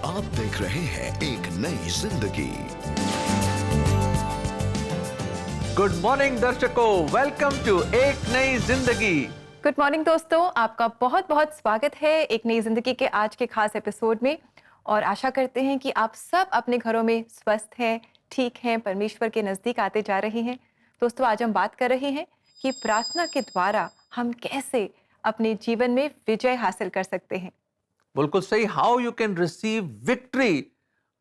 आप देख रहे हैं एक नई जिंदगी। गुड मॉर्निंग दर्शकों, वेलकम टू एक नई जिंदगी। गुड मॉर्निंग दोस्तों, आपका बहुत बहुत स्वागत है एक नई जिंदगी के आज के खास एपिसोड में। और आशा करते हैं कि आप सब अपने घरों में स्वस्थ हैं, ठीक हैं, परमेश्वर के नज़दीक आते जा रहे हैं। दोस्तों, आज हम बात कर रहे हैं कि प्रार्थना के द्वारा हम कैसे अपने जीवन में विजय हासिल कर सकते हैं। बिल्कुल सही, how you can receive victory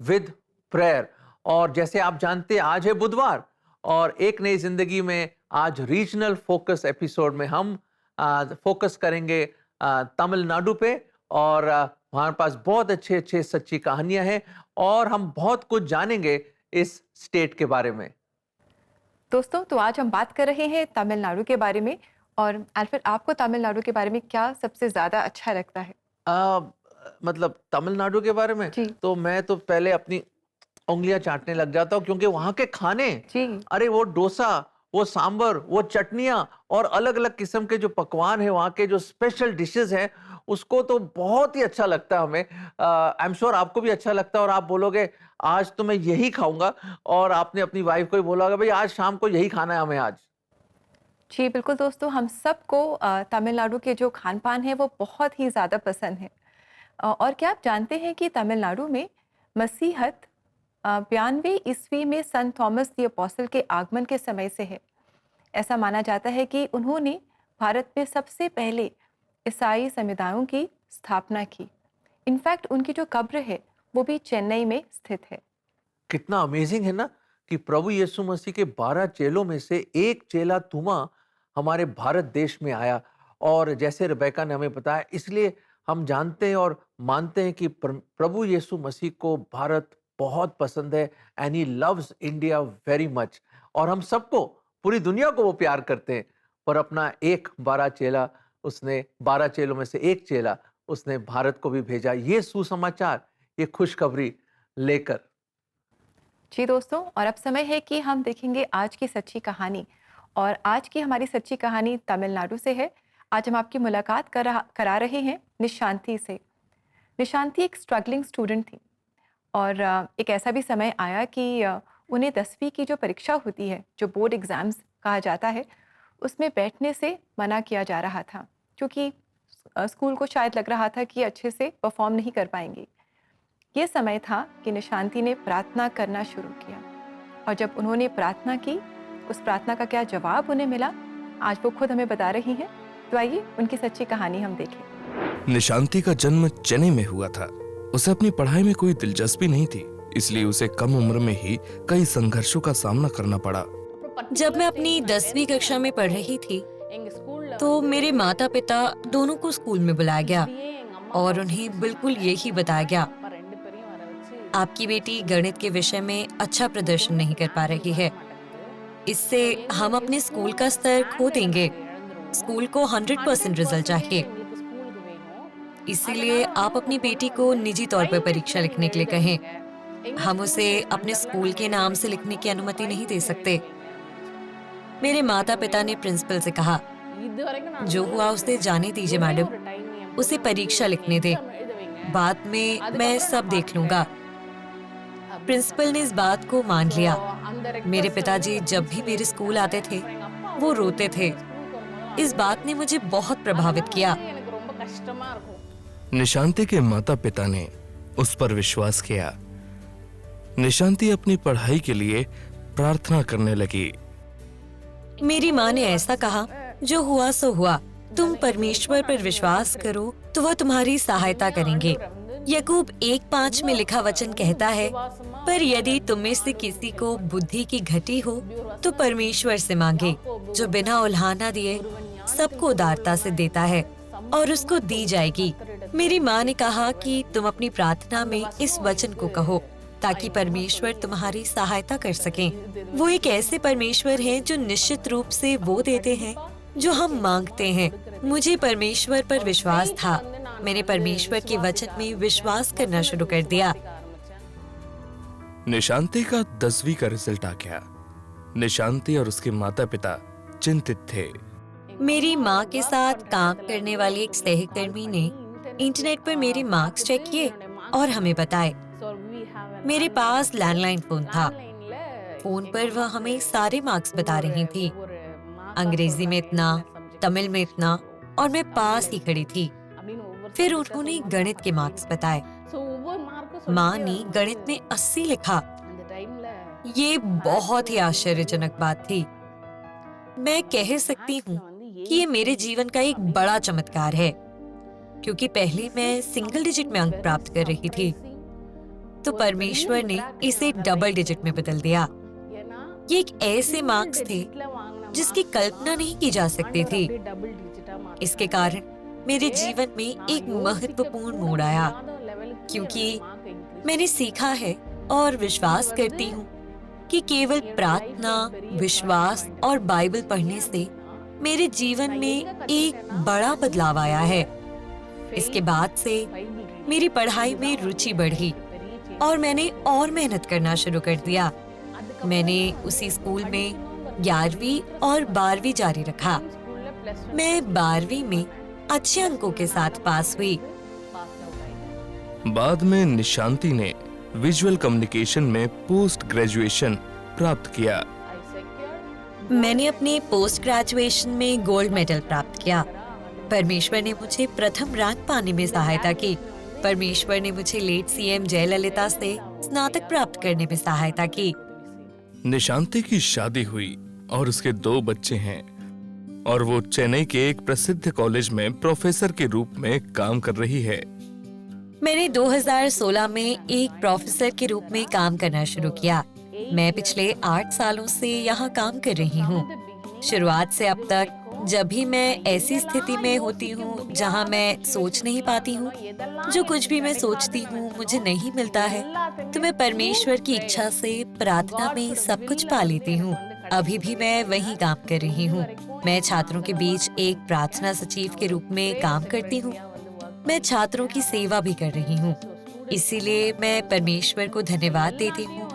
with prayer. और जैसे आप जानते हैं, आज है बुधवार और एक नई जिंदगी में आज रीजनल फोकस एपिसोड में हम फोकस करेंगे तमिलनाडु पे। और हमारे पास बहुत अच्छे अच्छे सच्ची कहानियां हैं और हम बहुत कुछ जानेंगे इस स्टेट के बारे में। दोस्तों, तो आज हम बात कर रहे हैं तमिलनाडु के बारे में। और अल्फ्रेड, आपको तमिलनाडु के बारे में क्या सबसे ज़्यादा अच्छा लगता है? मतलब तमिलनाडु के बारे में जी। तो मैं तो पहले अपनी उंगलियां चाटने लग जाता हूँ, क्योंकि वहाँ के खाने, जी। अरे वो डोसा, वो सांबर, वो चटनियाँ और अलग अलग किस्म के जो पकवान है, वहाँ के जो स्पेशल डिशेस हैं, उसको तो बहुत ही अच्छा लगता है हमें। आई एम श्योर आपको भी अच्छा लगता है और आप बोलोगे आज तो मैं यही खाऊंगा, और आपने अपनी वाइफ को ही बोला होगा भाई आज शाम को यही खाना है हमें आज। जी बिल्कुल दोस्तों, हम सबको तमिलनाडु के जो खान पान है वो बहुत ही ज़्यादा पसंद है। और क्या आप जानते हैं कि तमिलनाडु में मसीहत 92 ईस्वी में संत थॉमस द अपोस्टल के आगमन के समय से है। ऐसा माना जाता है कि उन्होंने भारत में सबसे पहले ईसाई समुदायों की स्थापना की। इनफैक्ट उनकी जो कब्र है वो भी चेन्नई में स्थित है। कितना अमेजिंग है ना कि प्रभु यीशु मसीह के 12 चेलों में से एक चेला तुमा हमारे भारत देश में आया। और जैसे रिबेका ने हमें बताया, इसलिए हम जानते हैं और मानते हैं कि प्रभु यीशु मसीह को भारत बहुत पसंद है, and he loves India very much. और हम सबको, पूरी दुनिया को वो प्यार करते हैं। पर अपना एक 12 चेला, उसने 12 चेलों में से एक चेला उसने भारत को भी भेजा, ये सुसमाचार, ये खुशखबरी लेकर। जी दोस्तों, और अब समय है कि हम देखेंगे आज की सच्ची कहानी। और आज की हमारी सच्ची कहानी तमिलनाडु से है। आज हम आपकी मुलाकात करा रहे हैं निशांति से। निशांति एक स्ट्रगलिंग स्टूडेंट थी और एक ऐसा भी समय आया कि उन्हें 10वीं की जो परीक्षा होती है, जो बोर्ड एग्ज़ाम्स कहा जाता है, उसमें बैठने से मना किया जा रहा था, क्योंकि स्कूल को शायद लग रहा था कि अच्छे से परफॉर्म नहीं कर पाएंगी। ये समय था कि निशांति ने प्रार्थना करना शुरू किया। और जब उन्होंने प्रार्थना की, उस प्रार्थना का क्या जवाब उन्हें मिला, आज वो खुद हमें बता रही हैं। तो आइए उनकी सच्ची कहानी हम देखें। निशांति का जन्म चेन्नई में हुआ था। उसे अपनी पढ़ाई में कोई दिलचस्पी नहीं थी, इसलिए उसे कम उम्र में ही कई संघर्षों का सामना करना पड़ा। जब मैं अपनी 10वीं कक्षा में पढ़ रही थी तो मेरे माता पिता दोनों को स्कूल में बुलाया गया और उन्हें बिल्कुल यही बताया गया, आपकी बेटी गणित के विषय में अच्छा प्रदर्शन नहीं कर पा रही है, इससे हम अपने स्कूल का स्तर खो देंगे। स्कूल को 100% रिजल्ट चाहिए, इसीलिए आप अपनी बेटी को निजी तौर पर परीक्षा लिखने के लिए कहें। हम उसे अपने स्कूल के नाम से लिखने की अनुमति नहीं दे सकते। मेरे माता पिता ने प्रिंसिपल से कहा, जो हुआ उसे जाने दीजिए मैडम, उसे परीक्षा लिखने दे, बाद में मैं सब देख लूंगा। प्रिंसिपल ने इस बात को मान लिया। मेरे पिताजी जब भी मेरे स्कूल आते थे वो रोते थे। इस बात ने मुझे बहुत प्रभावित किया। निशांति के माता पिता ने उस पर विश्वास किया। निशांति अपनी पढ़ाई के लिए प्रार्थना करने लगी। मेरी माँ ने ऐसा कहा, जो हुआ सो हुआ, तुम परमेश्वर पर विश्वास करो तो वह तुम्हारी सहायता करेंगे। याकूब 1:5 में लिखा वचन कहता है, पर यदि तुम में से किसी को बुद्धि की घटी हो तो परमेश्वर से मांगे, जो बिना उल्हाना दिए सबको उदारता से देता है और उसको दी जाएगी। मेरी माँ ने कहा कि तुम अपनी प्रार्थना में इस वचन को कहो ताकि परमेश्वर तुम्हारी सहायता कर सकें। वो एक ऐसे परमेश्वर हैं जो निश्चित रूप से वो देते हैं जो हम मांगते हैं। मुझे परमेश्वर पर विश्वास था। मैंने परमेश्वर के वचन में विश्वास करना शुरू कर दिया। निशांति का 10वीं का रिजल्ट आ गया। निशांति और उसके माता पिता चिंतित थे। मेरी माँ के साथ काम करने वाली एक सहकर्मी ने इंटरनेट पर मेरे मार्क्स चेक किए और हमें बताए। मेरे पास लैंडलाइन फोन था। फोन पर वह हमें सारे मार्क्स बता रही थी, अंग्रेजी में इतना, तमिल में इतना, और मैं पास ही खड़ी थी। फिर उन्होंने गणित के मार्क्स बताए। माँ ने गणित में 80 लिखा। ये बहुत ही आश्चर्यजनक बात थी। मैं कह सकती हूँ कि ये मेरे जीवन का एक बड़ा चमत्कार है, क्योंकि पहले मैं सिंगल डिजिट में अंक प्राप्त कर रही थी, तो परमेश्वर ने इसे डबल डिजिट में बदल दिया। ये एक ऐसे मार्क्स थे जिसकी कल्पना नहीं की जा सकती थी। इसके कारण मेरे जीवन में एक महत्वपूर्ण मोड़ आया, क्योंकि मैंने सीखा है और विश्वास करती हूँ कि केवल प्रार्थना, विश्वास और बाइबल पढ़ने से मेरे जीवन में एक बड़ा बदलाव आया है। इसके बाद से मेरी पढ़ाई में रुचि बढ़ी और मैंने और मेहनत करना शुरू कर दिया। मैंने उसी स्कूल में 11वीं और 12वीं जारी रखा। मैं 12वीं में अच्छे अंकों के साथ पास हुई। बाद में निशांती ने विजुअल कम्युनिकेशन में पोस्ट ग्रेजुएशन प्राप्त किया। मैंने अपने पोस्ट ग्रेजुएशन में गोल्ड मेडल प्राप्त किया। परमेश्वर ने मुझे प्रथम रैंक पाने में सहायता की। परमेश्वर ने मुझे लेट सीएम जयललिता से स्नातक प्राप्त करने में सहायता की। निशांती की शादी हुई और उसके 2 बच्चे हैं और वो चेन्नई के एक प्रसिद्ध कॉलेज में प्रोफेसर के रूप में काम कर रही है। मैंने 2016 में एक प्रोफेसर के रूप में काम करना शुरू किया। मैं पिछले 8 सालों से यहाँ काम कर रही हूँ। शुरुआत से अब तक जब भी मैं ऐसी स्थिति में होती हूँ जहाँ मैं सोच नहीं पाती हूँ, जो कुछ भी मैं सोचती हूँ मुझे नहीं मिलता है, तो मैं परमेश्वर की इच्छा से प्रार्थना में सब कुछ पा लेती हूँ। अभी भी मैं वही काम कर रही हूँ। मैं छात्रों के बीच एक प्रार्थना सचिव के रूप में काम करती हूँ। मैं छात्रों की सेवा भी कर रही हूँ। इसीलिए मैं परमेश्वर को धन्यवाद देती हूँ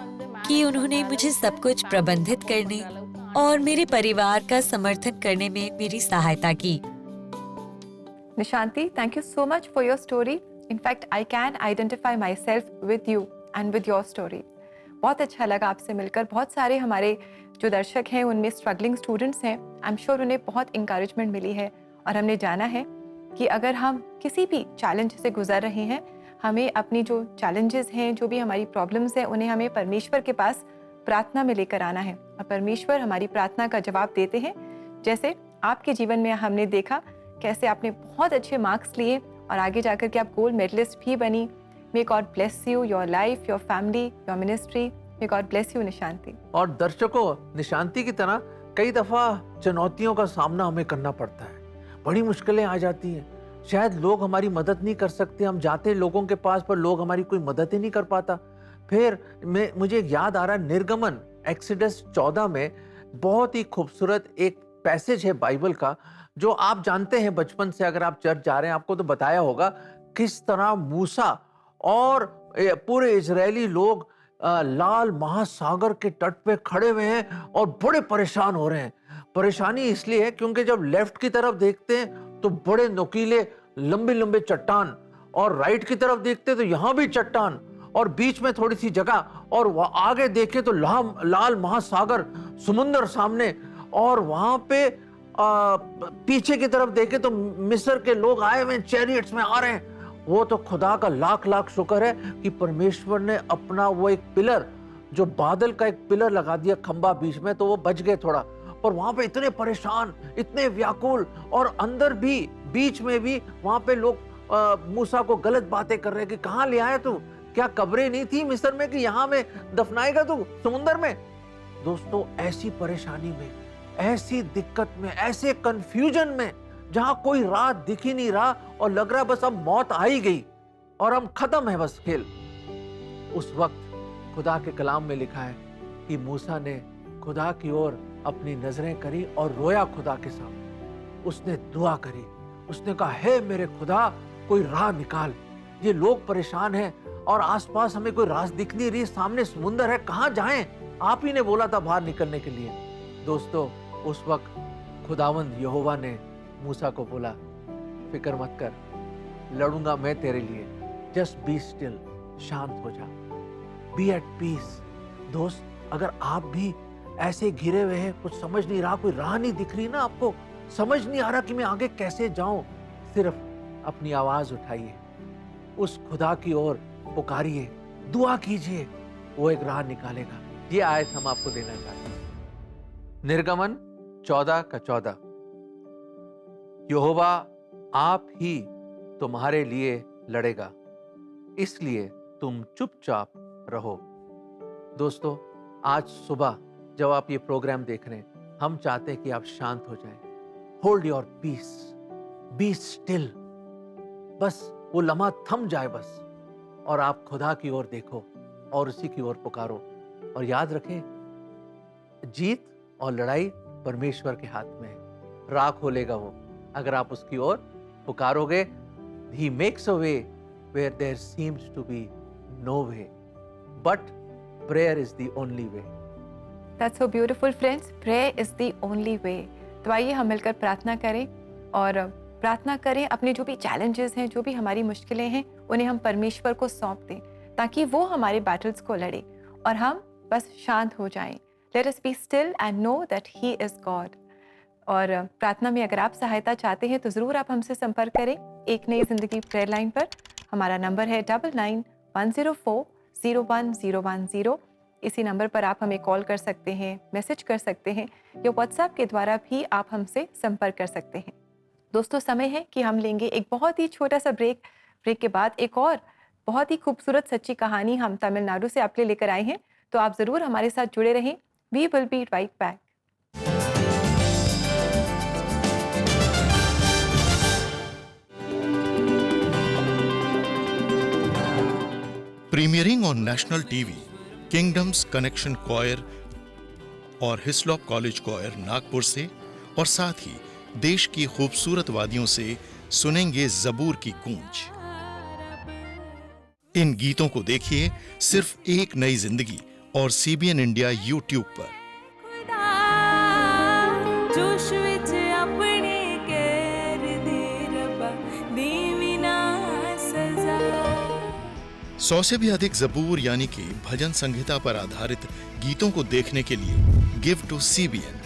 कि उन्होंने मुझे सब कुछ प्रबंधित करने और मेरे परिवार का समर्थन करने में मेरी सहायता की। Nishanti, thank you so much for your story. In fact, I can identify myself with you and with your story. बहुत अच्छा लगा आपसे मिलकर। बहुत सारे हमारे जो दर्शक हैं उनमें स्ट्रगलिंग स्टूडेंट्स हैं। आई एम श्योर उन्हें बहुत इंकरेजमेंट मिली है और हमने जाना है कि अगर हम किसी भी चैलेंज से गुजर रहे हैं, हमें अपनी जो चैलेंजेस हैं, जो भी हमारी प्रॉब्लम्स हैं, उन्हें हमें परमेश्वर के पास प्रार्थना में लेकर आना है और परमेश्वर हमारी प्रार्थना का जवाब देते हैं। जैसे आपके जीवन में हमने देखा कैसे आपने बहुत अच्छे मार्क्स लिए और आगे जाकर के आप गोल्ड मेडलिस्ट भी बनी। May God bless you, your life, your family, your ministry. May God bless you Nishanti. और दर्शकों, निशांती की तरह कई दफा चुनौतियों का सामना हमें करना पड़ता है, बड़ी मुश्किलें आ जाती हैं। शायद लोग हमारी मदद नहीं कर सकते, हम जाते हैं लोगों के पास पर लोग हमारी कोई मदद ही नहीं कर पाता। फिर मुझे याद आ रहा है निर्गमन एक्सोडस 14 में बहुत ही खूबसूरत एक पैसेज है बाइबल का, जो आप जानते हैं बचपन से, अगर आप चर्च जा रहे हैं आपको तो बताया होगा किस तरह मूसा और पूरे इजरायली लोग लाल महासागर के तट पे खड़े हुए हैं और बड़े परेशान हो रहे हैं। परेशानी इसलिए है क्योंकि जब लेफ्ट की तरफ देखते हैं तो बड़े नुकीले लंबे लंबे चट्टान, और राइट की तरफ देखते हैं तो यहाँ भी चट्टान, और बीच में थोड़ी सी जगह, और वह आगे देखें तो लाल महासागर समुंदर सामने, और वहां पे पीछे की तरफ देखें तो मिस्र के लोग आए हुए चैरियट्स में आ रहे हैं। वो तो खुदा का लाख लाख शुक्र है कि परमेश्वर ने अपना वो एक पिलर, जो बादल का एक पिलर लगा दिया खंबा बीच में, तो वो बच गए थोड़ा। पर वहां पे इतने परेशान, इतने व्याकुल, और अंदर भी बीच में भी वहां पे लोग मूसा को गलत बातें कर रहे हैं कि कहाँ ले आया तू, क्या कब्रें नहीं थी मिस्र में कि यहाँ में दफनाएगा तू समुंदर में। दोस्तों, ऐसी परेशानी में, ऐसी दिक्कत में, ऐसे कंफ्यूजन में, जहां कोई राह दिख ही नहीं रहा और लग रहा बस अब मौत आ ही गई और हम खत्म है बस खेल, उस वक्त खुदा के कलाम में लिखा है कि मूसा ने खुदा की ओर अपनी नजरें करी और रोया खुदा के सामने। उसने दुआ करी, उसने कहा, हे मेरे खुदा, कोई राह निकाल, ये लोग परेशान हैं और आसपास हमें कोई राह दिख नहीं रही, सामने समुंदर है, कहां जाएं? आप ही ने बोला था बाहर निकलने के लिए। दोस्तों, उस वक्त खुदावंद यहोवा ने मूसा को बोला, फिक्र मत कर, लड़ूंगा मैं तेरे लिए, जस्ट बी स्टिल, शांत हो जा, बी एट पीस। दोस्त, अगर आप भी ऐसे घिरे हुए हैं, कुछ समझ नहीं रहा, कोई राह नहीं दिख रही ना आपको, समझ नहीं आ रहा कि मैं आगे कैसे जाऊं, सिर्फ अपनी आवाज उठाइए, उस खुदा की ओर पुकारिए, दुआ कीजिए, वो एक राह निकालेगा। ये आयत हम आपको देना चाहते हैं। निर्गमन 14 का 14। यहोवा आप ही तुम्हारे लिए लड़ेगा, इसलिए तुम चुपचाप रहो। दोस्तों, आज सुबह जब आप ये प्रोग्राम देख रहे हैं, हम चाहते हैं कि आप शांत हो जाएं। Hold your peace, be still. बस वो लम्हा थम जाए बस, और आप खुदा की ओर देखो और उसी की ओर पुकारो। और याद रखें, जीत और लड़ाई परमेश्वर के हाथ में है। राह खोलेगा वो, अगर आप उसकी ओर पुकारोगे। He makes a way where there seems to be no way, but prayer is the only way. That's so beautiful, friends. Prayer is the only way. तो आइए हम मिलकर प्रार्थना करें, और प्रार्थना करें अपने जो भी चैलेंजेस हैं, जो भी हमारी मुश्किलें हैं, उन्हें हम परमेश्वर को सौंप दें, ताकि वो हमारे बैटल्स को लड़े और हम बस शांत हो जाएं। Let us be still and know that He is God. और प्रार्थना में अगर आप सहायता चाहते हैं तो ज़रूर आप हमसे संपर्क करें एक नई जिंदगी प्रेयर लाइन पर। हमारा नंबर है 9910401010। इसी नंबर पर आप हमें कॉल कर सकते हैं, मैसेज कर सकते हैं, या व्हाट्सएप के द्वारा भी आप हमसे संपर्क कर सकते हैं। दोस्तों, समय है कि हम लेंगे एक बहुत ही छोटा सा ब्रेक। ब्रेक के बाद एक और बहुत ही खूबसूरत सच्ची कहानी हम तमिलनाडु से आपके लिए लेकर आए हैं, तो आप ज़रूर हमारे साथ जुड़े रहें। We will be right back. Premiering on national TV, kingdoms connection choir और हिस्लॉप कॉलेज क्वायर नागपुर से, और साथ ही देश की खूबसूरत वादियों से सुनेंगे जबूर की गूंज। इन गीतों को देखिए सिर्फ एक नई जिंदगी और CBN इंडिया YouTube पर। जोश विच अपने कैर दे रब्बा, देवी ना सजा। 100 से भी अधिक जबूर यानी कि भजन संहिता पर आधारित गीतों को देखने के लिए give to CBN।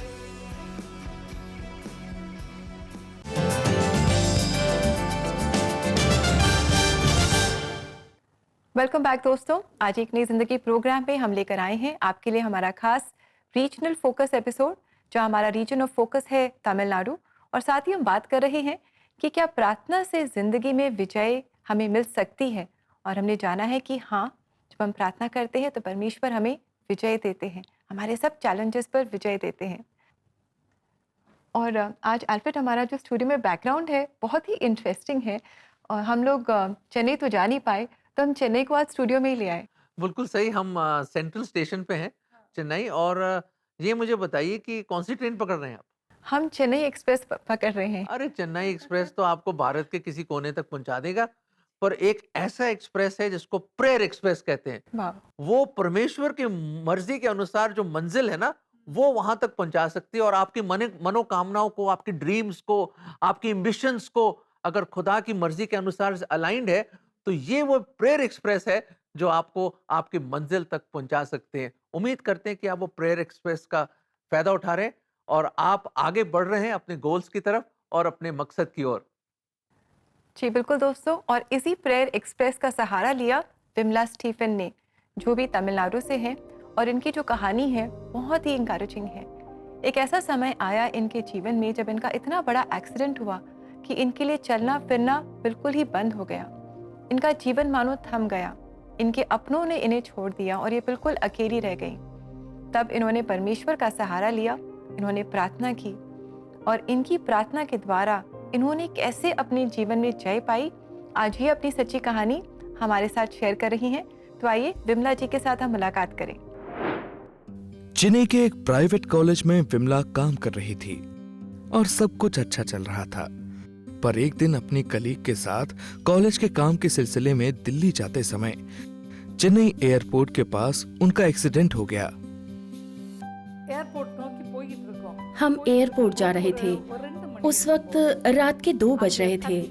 Welcome back दोस्तों। आज एक नई जिंदगी प्रोग्राम पे हम लेकर आए हैं आपके लिए हमारा खास रीजनल फोकस एपिसोड, जो हमारा रीजन ऑफ फोकस है तमिलनाडु। और साथ ही हम बात कर रहे हैं कि क्या प्रार्थना से जिंदगी में विजय हमें मिल सकती है। और हमने जाना है कि हाँ, जब हम प्रार्थना करते हैं तो परमेश्वर हमें विजय देते हैं, हमारे सब चैलेंजेस पर विजय देते हैं। और आज अल्फ्रेड, हमारा जो स्टूडियो में बैकग्राउंड है बहुत ही इंटरेस्टिंग है। और हम लोग चेन्नई तो जा नहीं पाए, तो हम चेन्नई को आज स्टूडियो में ही ले आए। बिल्कुल सही। हम सेंट्रल स्टेशन पे हैं चेन्नई। और ये मुझे बताइए कि कौन सी ट्रेन पकड़ रहे हैं आप? हम चेन्नई एक्सप्रेस पकड़ रहे हैं। अरे, चेन्नई एक्सप्रेस तो आपको भारत के किसी कोने तक पहुंचा देगा, पर एक ऐसा एक्सप्रेस है जिसको प्रेयर एक्सप्रेस कहते हैं। वाह। वो परमेश्वर की मर्जी के अनुसार जो मंजिल है ना, वो वहां तक पहुंचा सकती है। और आपकी मनोकामनाओं को, आपकी ड्रीम्स को, आपकी एम्बिशंस को अगर खुदा की मर्जी के अनुसार अलाइंड है, तो ये वो प्रेयर एक्सप्रेस है जो आपको आपकी मंजिल तक पहुंचा सकते हैं। उम्मीद करते हैं कि आप वो प्रेयर एक्सप्रेस का फायदा उठा रहे हैं और आप आगे बढ़ रहे हैं अपने गोल्स की तरफ और अपने मकसद की ओर। जी बिल्कुल दोस्तों। और इसी प्रेयर एक्सप्रेस का सहारा लिया विमला स्टीफन ने, जो भी तमिलनाडु से हैं। और इनकी जो कहानी है बहुत ही इंकरेजिंग है। एक ऐसा समय आया इनके जीवन में जब इनका इतना बड़ा एक्सीडेंट हुआ कि इनके लिए चलना फिरना बिल्कुल ही बंद हो गया। इनका जीवन मानो थम गया। इनके अपनों ने इन्हें छोड़ दिया और ये बिल्कुल अकेली रह गई। तब इन्होंने परमेश्वर का सहारा लिया, इन्होंने प्रार्थना की, और इनकी प्रार्थना के द्वारा इन्होंने कैसे अपने जीवन में जय पाई, आज ही अपनी सच्ची कहानी हमारे साथ शेयर कर रही हैं। तो आइए विमला जी के साथ हम मुलाकात करें। चेन्नई के एक प्राइवेट कॉलेज में विमला काम कर रही थी और सब कुछ अच्छा चल रहा था। पर एक दिन अपनी कलीग के साथ कॉलेज के काम के सिलसिले में दिल्ली जाते समय चेन्नई एयरपोर्ट के पास उनका एक्सीडेंट हो गया। हम एयरपोर्ट जा रहे थे। उस वक्त रात के 2 बज रहे थे।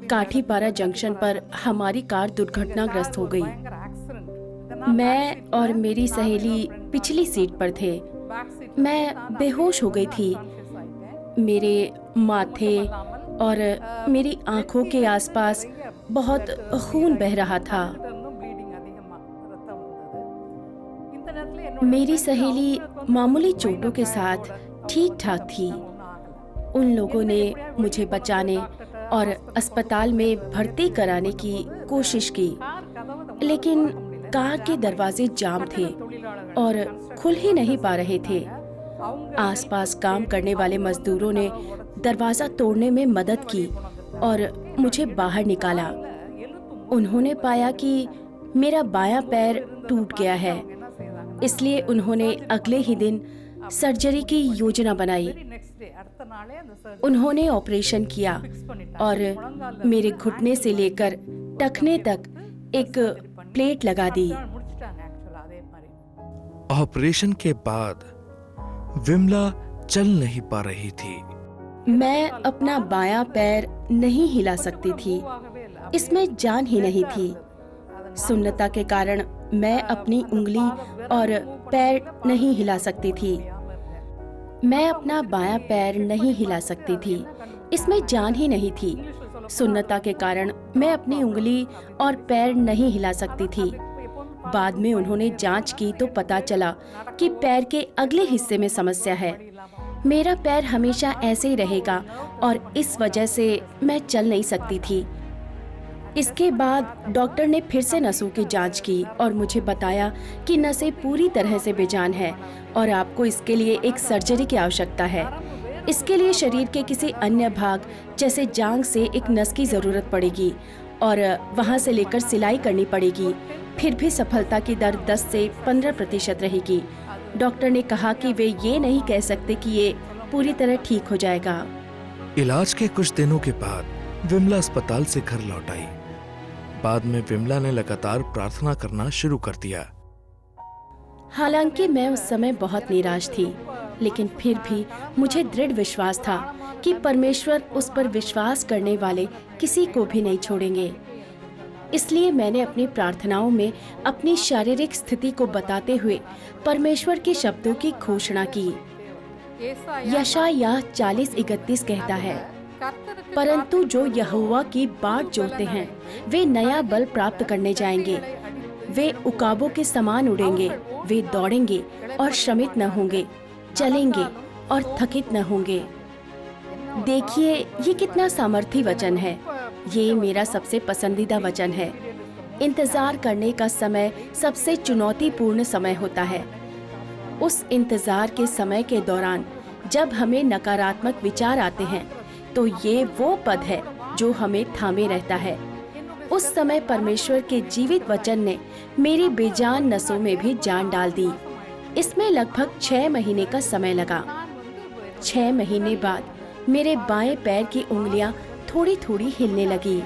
काठीपारा जंक्शन पर हमारी कार दुर्घटनाग्रस्त हो गई। मैं और मेरी सहेली पिछली सीट पर थे। मैं बेहोश हो गई थी। मेरे माथे और मेरी आंखों के आसपास बहुत खून बह रहा था। मेरी सहेली मामूली चोटों के साथ ठीक ठाक थी। उन लोगों ने मुझे बचाने और अस्पताल में भर्ती कराने की कोशिश की, लेकिन कार के दरवाजे जाम थे और खुल ही नहीं पा रहे थे। आसपास काम करने वाले मजदूरों ने दरवाजा तोड़ने में मदद की और मुझे बाहर निकाला। उन्होंने पाया कि मेरा बायां पैर टूट गया है, इसलिए उन्होंने अगले ही दिन सर्जरी की योजना बनाई। उन्होंने ऑपरेशन किया और मेरे घुटने से लेकर टखने तक एक प्लेट लगा दी। ऑपरेशन के बाद विमला चल नहीं पा रही थी। मैं अपना बायां पैर नहीं हिला सकती थी। इसमें जान ही नहीं थी। सुन्नता के कारण मैं अपनी उंगली और पैर नहीं हिला सकती थी। मैं अपना बायां पैर नहीं हिला सकती थी। इसमें जान ही नहीं थी। सुन्नता के कारण मैं अपनी उंगली और पैर नहीं हिला सकती थी। बाद में उन्होंने जांच की तो पता चला कि पैर के अगले हिस्से में समस्या है। मेरा पैर हमेशा ऐसे ही रहेगा और इस वजह से मैं चल नहीं सकती थी। इसके बाद डॉक्टर ने फिर से नसों की जांच की और मुझे बताया कि नसें पूरी तरह से बेजान है और आपको इसके लिए एक सर्जरी की आवश्यकता है। इसके लिए शरीर के किसी अन्य भाग जैसे जांघ से एक नस की जरूरत पड़ेगी और वहां से लेकर सिलाई करनी पड़ेगी। फिर भी सफलता की दर 10 से 15% रहेगी। डॉक्टर ने कहा कि वे ये नहीं कह सकते कि ये पूरी तरह ठीक हो जाएगा। इलाज के कुछ दिनों के बाद विमला अस्पताल से घर लौट आई। बाद में विमला ने लगातार प्रार्थना करना शुरू कर दिया। हालांकि मैं उस समय बहुत निराश थी, लेकिन फिर भी मुझे दृढ़ विश्वास था कि परमेश्वर उस पर विश्वास करने वाले किसी को भी नहीं छोड़ेंगे। इसलिए मैंने अपनी प्रार्थनाओं में अपनी शारीरिक स्थिति को बताते हुए परमेश्वर के शब्दों की घोषणा की। यशायाह 40:31 कहता है, परंतु जो यहोवा की बाट जोहते हैं वे नया बल प्राप्त करने जाएंगे। वे उकाबों के समान उड़ेंगे। वे दौड़ेंगे और श्रमित न होंगे, चलेंगे और थकित न होंगे। देखिए, ये कितना सामर्थी वचन है। ये मेरा सबसे पसंदीदा वचन है। इंतजार करने का समय सबसे चुनौतीपूर्ण समय होता है। उस इंतजार के समय के दौरान जब हमें नकारात्मक विचार आते हैं, तो ये वो पद है जो हमें थामे रहता है। उस समय परमेश्वर के जीवित वचन ने मेरी बेजान नसों में भी जान डाल दी। इसमें लगभग 6 महीने का समय लगा। 6 महीने बाद मेरे बाएं पैर की उंगलियां थोड़ी थोड़ी हिलने लगी।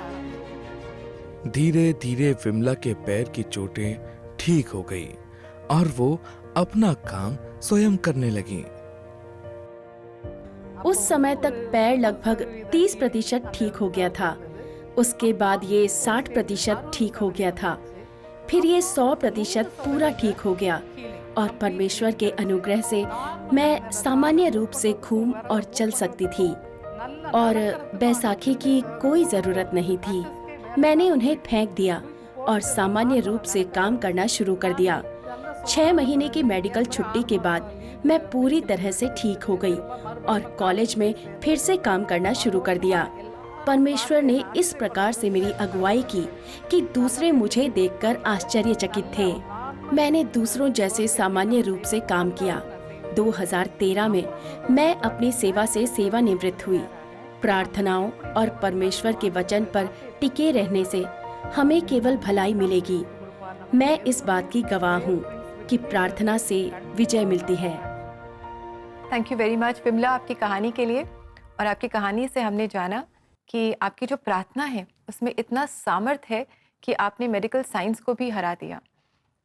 धीरे धीरे विमला के पैर की चोटें ठीक हो गई और वो अपना काम स्वयं करने लगी। उस समय तक पैर लगभग 30% ठीक हो गया था। उसके बाद ये 60% ठीक हो गया था। फिर ये 100% पूरा ठीक हो गया और परमेश्वर के अनुग्रह से मैं सामान्य रूप से घूम और चल सकती थी और बैसाखी की कोई जरूरत नहीं थी। मैंने उन्हें फेंक दिया और सामान्य रूप से काम करना शुरू कर दिया। 6 महीने की मेडिकल छुट्टी के बाद मैं पूरी तरह से ठीक हो गई और कॉलेज में फिर से काम करना शुरू कर दिया। परमेश्वर ने इस प्रकार से मेरी अगुवाई की कि दूसरे मुझे देखकर आश्चर्यचकित थे। मैंने दूसरों जैसे सामान्य रूप से काम किया। 2013 में मैं अपनी सेवा से सेवानिवृत्त हुई। प्रार्थनाओं और परमेश्वर के वचन पर टिके रहने से हमें केवल भलाई मिलेगी। मैं इस बात की गवाह हूँ कि प्रार्थना से विजय मिलती है। Thank you very much Vimla आपकी कहानी के लिए। और आपकी कहानी से हमने जाना कि आपकी जो प्रार्थना है उसमें इतना सामर्थ्य है कि आपने मेडिकल साइंस को भी हरा दिया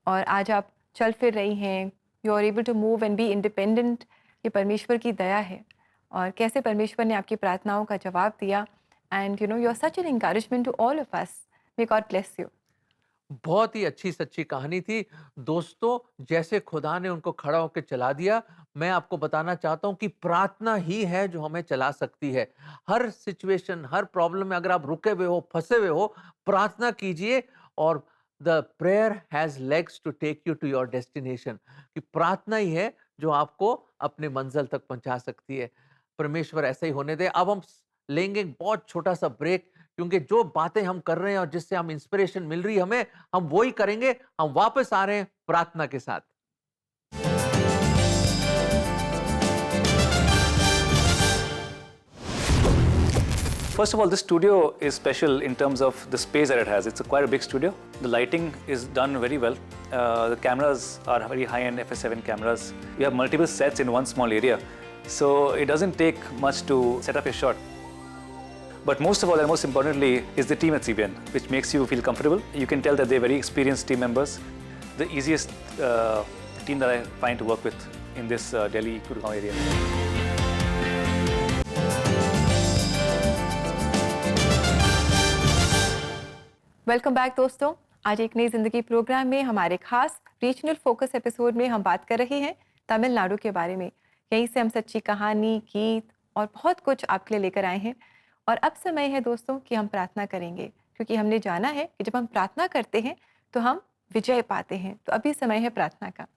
और आज आप चल फिर रही हैं। You are able to move and be independent. ये परमेश्वर की दया है। और कैसे परमेश्वर ने आपकी प्रार्थनाओं का जवाब दिया। And you are such an encouragement to all of us. May God bless you. बहुत ही अच्छी सच्ची कहानी थी दोस्तों। जैसे खुदा ने उनको खड़ा होकर चला दिया, मैं आपको बताना चाहता हूं कि प्रार्थना ही है जो हमें चला सकती है। हर सिचुएशन, हर प्रॉब्लम में अगर आप रुके हुए हो, फंसे हुए हो, प्रार्थना कीजिए और the prayer has legs to take you to your destination. कि प्रार्थना ही है जो आपको अपने मंजिल तक पहुंचा सकती है। परमेश्वर ऐसा ही होने दे। अब हम लेंगे एक बहुत छोटा सा ब्रेक, क्योंकि जो बातें हम कर रहे हैं और जिससे हम इंस्पिरेशन मिल रही है हमें, हम वो ही करेंगे। हम वापस आ रहे हैं प्रार्थना के साथ। First of all, this studio is special in terms of the space that it has. It's quite a big studio. The lighting is done very well. The cameras are very high-end FS7 cameras. We have multiple sets in one small area, so it doesn't take much to set up a shot. But most of all, and most importantly, is the team at CBN, which makes you feel comfortable. You can tell that they're very experienced team members. The easiest team that I find to work with in this Delhi Gurgaon area. Welcome back दोस्तों। आज एक नई जिंदगी programme में हमारे खास regional focus episode में हम बात कर रहे हैं तमिलनाडु के बारे में। यहीं से हम सच्ची कहानी, गीत और बहुत कुछ आपके लिए लेकर आए हैं। और अब समय है दोस्तों कि हम प्रार्थना करेंगे, क्योंकि हमने जाना है कि जब हम प्रार्थना करते हैं तो हम विजय पाते हैं। तो अभी समय है प्रार्थना का।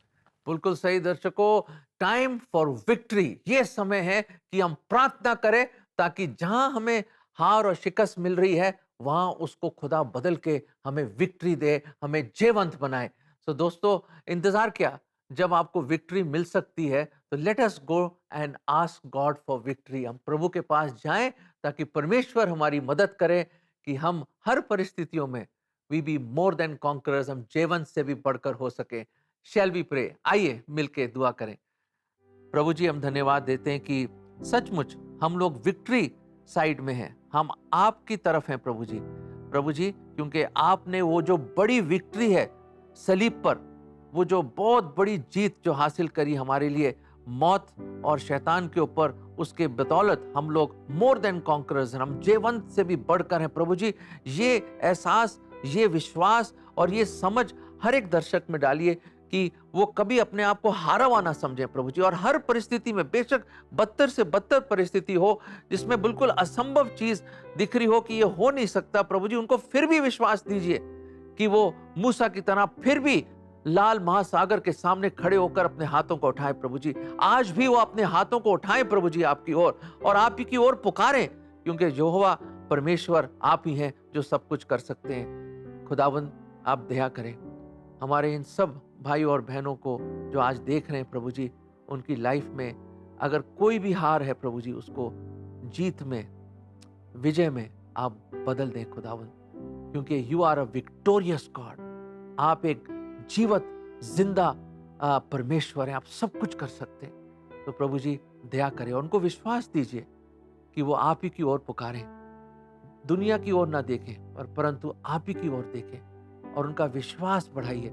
बिल्कुल सही दर्शकों, टाइम फॉर विक्ट्री। ये समय है कि हम प्रार्थना करें, ताकि जहां हमें हार और शिकस्त मिल रही है वहां उसको खुदा बदल के हमें विक्ट्री दे, हमें जयवंत बनाए। सो दोस्तों, इंतजार क्या, जब आपको विक्ट्री मिल सकती है तो let us go and ask God for victory. हम प्रभु के पास जाएं ताकि परमेश्वर हमारी मदद करे कि हम हर परिस्थितियों में we be more than conquerors, हम जयवंत से भी बढ़कर हो सके। Shall we pray. आइए मिलके दुआ करें। प्रभु जी, हम धन्यवाद देते हैं कि सचमुच हम लोग विक्ट्री साइड में हैं, हम आपकी तरफ हैं प्रभु जी। प्रभु जी, क्योंकि आपने वो जो बड़ी विक्ट्री है सलीब पर, वो जो बहुत बड़ी जीत जो हासिल करी हमारे लिए मौत और शैतान के ऊपर, उसके बदौलत हम लोग मोर देन कॉन्करर्स हैं, हम जयवंत से भी बढ़कर हैं प्रभु जी। ये एहसास, ये विश्वास और ये समझ हर एक दर्शक में डालिए कि वो कभी अपने आप को हारा हुआ ना समझे प्रभु जी। और हर परिस्थिति में, बेशक बदतर से बदतर परिस्थिति हो, जिसमें बिल्कुल असंभव चीज दिख रही हो कि ये हो नहीं सकता प्रभु जी, उनको फिर भी विश्वास दीजिए कि वो मूसा की तरह फिर भी लाल महासागर के सामने खड़े होकर अपने हाथों को उठाएं प्रभु जी। आज भी वो अपने हाथों को उठाएं प्रभु जी आपकी ओर, और आप ही की ओर पुकारें, क्योंकि यहोवा परमेश्वर आप ही हैं जो सब कुछ कर सकते हैं। खुदावंद, आप दया करें हमारे इन सब भाई और बहनों को जो आज देख रहे हैं प्रभु जी। उनकी लाइफ में अगर कोई भी हार है प्रभु जी, उसको जीत में, विजय में आप बदल दें खुदावंद, क्योंकि you are a victorious God. आप एक जीवत जिंदा परमेश्वर हैं, आप सब कुछ कर सकते हैं। तो प्रभु जी दया करें और उनको विश्वास दीजिए कि वो आप ही की ओर पुकारें, दुनिया की ओर ना देखें परंतु आप ही की ओर देखें, और उनका विश्वास बढ़ाइए।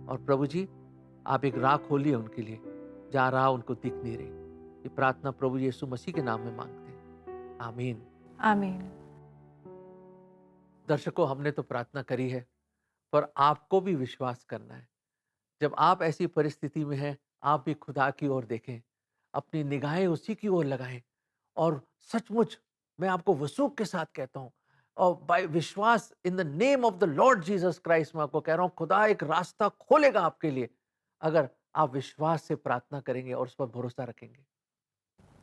और प्रभु जी, आप एक राह खोलिए उनके लिए जहां राह उनको दिख नहीं रही। ये प्रार्थना प्रभु यीशु मसीह के नाम में मांगते हैं, आमीन आमीन। दर्शकों, हमने तो प्रार्थना करी है, पर आपको भी विश्वास करना है। जब आप ऐसी परिस्थिति में हैं, आप भी खुदा की ओर देखें, अपनी निगाहें उसी की ओर लगाएं, और सचमुच मैं आपको वसूख के साथ कहता हूं, और बाय विश्वास in the name of the Lord Jesus Christ मैं आपको कह रहा हूं, खुदा एक रास्ता खोलेगा आपके लिए, अगर आप विश्वास से प्रार्थना करेंगे और उस पर भरोसा रखेंगे।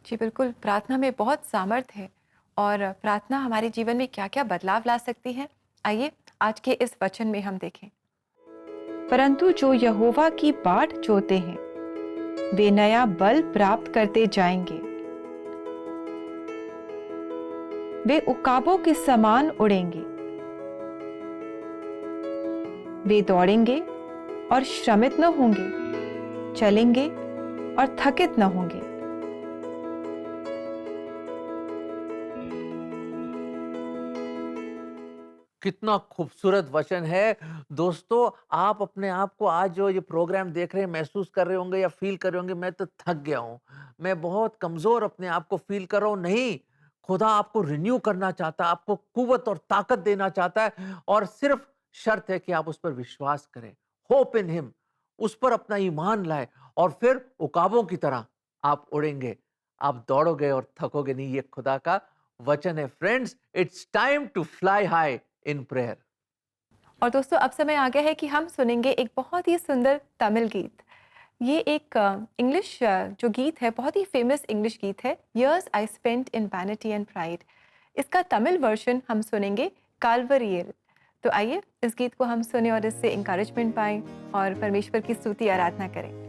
जी बिल्कुल, प्रार्थना में बहुत सामर्थ्य है, और प्रार्थना हमारे जीवन में क्या क्या बदलाव ला सकती है, आइए आज के इस वचन में हम देखें। परंतु जो यहोवा की बाट जोते हैं वे नया बल प्राप्त करते जाएंगे, वे उकाबों के समान उड़ेंगे, वे दौड़ेंगे और श्रमित न होंगे, चलेंगे और थकित न होंगे। कितना खूबसूरत वचन है। दोस्तों, आप अपने आप को आज जो ये प्रोग्राम देख रहे हैं महसूस कर रहे होंगे या फ़ील कर रहे होंगे, मैं तो थक गया हूँ। मैं बहुत कमज़ोर अपने आप को फ़ील कर रहा हूँ। नहीं, खुदा आपको रिन्यू करना चाहता है, आपको क़ुव्वत और ताकत देना चाहता है और सिर्फ़ शर्त है कि आप उस पर विश्वास करें। होप इन हिम, उस पर अपना ईमान लाएँ और फिर उकाबों की तरह आप उड़ेंगे। आप दौड़ोगे और थकोगे नहीं, ये खुदा का वचन है। Friends, it's time to fly high in prayer. और दोस्तों अब समय आ गया है कि हम सुनेंगे एक बहुत ही सुंदर तमिल गीत। ये एक इंग्लिश जो गीत है, बहुत ही फेमस इंग्लिश गीत है, years I spent in vanity and pride. इसका तमिल वर्जन हम सुनेंगे काल्वरियल। तो आइए इस गीत को हम सुने और इससे इंकरेजमेंट पाएं और परमेश्वर की स्तुति आराधना करें।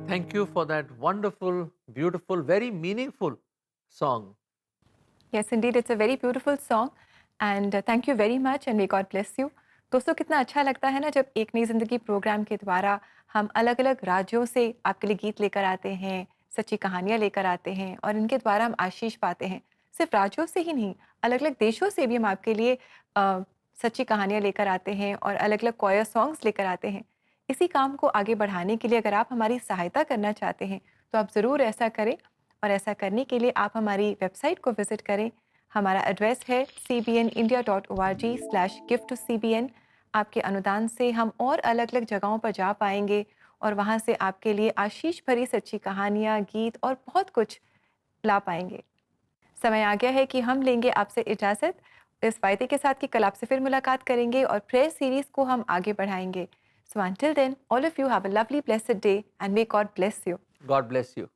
Thank you for that wonderful, beautiful, very meaningful song. Yes, indeed, it's a very beautiful song and thank you very much and may God bless you. दोस्तों कितना अच्छा लगता है ना जब एक नई ज़िंदगी प्रोग्राम के द्वारा हम अलग-अलग राज्यों से आपके लिए गीत लेकर आते हैं, सच्ची कहानियाँ लेकर आते हैं और इनके द्वारा हम आशीष पाते हैं। सिर्फ राज्यों से ही नहीं, अलग-अलग देशों से भी हम आपके लिए सच्ची कहानियाँ लेकर आते हैं और अलग-अलग कॉयर सॉन्ग्स लेकर आते हैं। इसी काम को आगे बढ़ाने के लिए अगर आप हमारी सहायता करना चाहते हैं तो आप ज़रूर ऐसा करें और ऐसा करने के लिए आप हमारी वेबसाइट को विज़िट करें। हमारा एड्रेस है cbnindia.org/give-to-cbn। आपके अनुदान से हम और अलग-अलग जगहों पर जा पाएंगे और वहाँ से आपके लिए आशीष भरी सच्ची कहानियाँ, गीत और बहुत कुछ ला पाएंगे। समय आ गया है कि हम लेंगे आपसे इजाज़त इस वायदे के साथ कि कल आपसे फिर मुलाकात करेंगे और प्रेयर सीरीज़ को हम आगे बढ़ाएंगे। So until then, all of you have a lovely, blessed day and may God bless you. God bless you.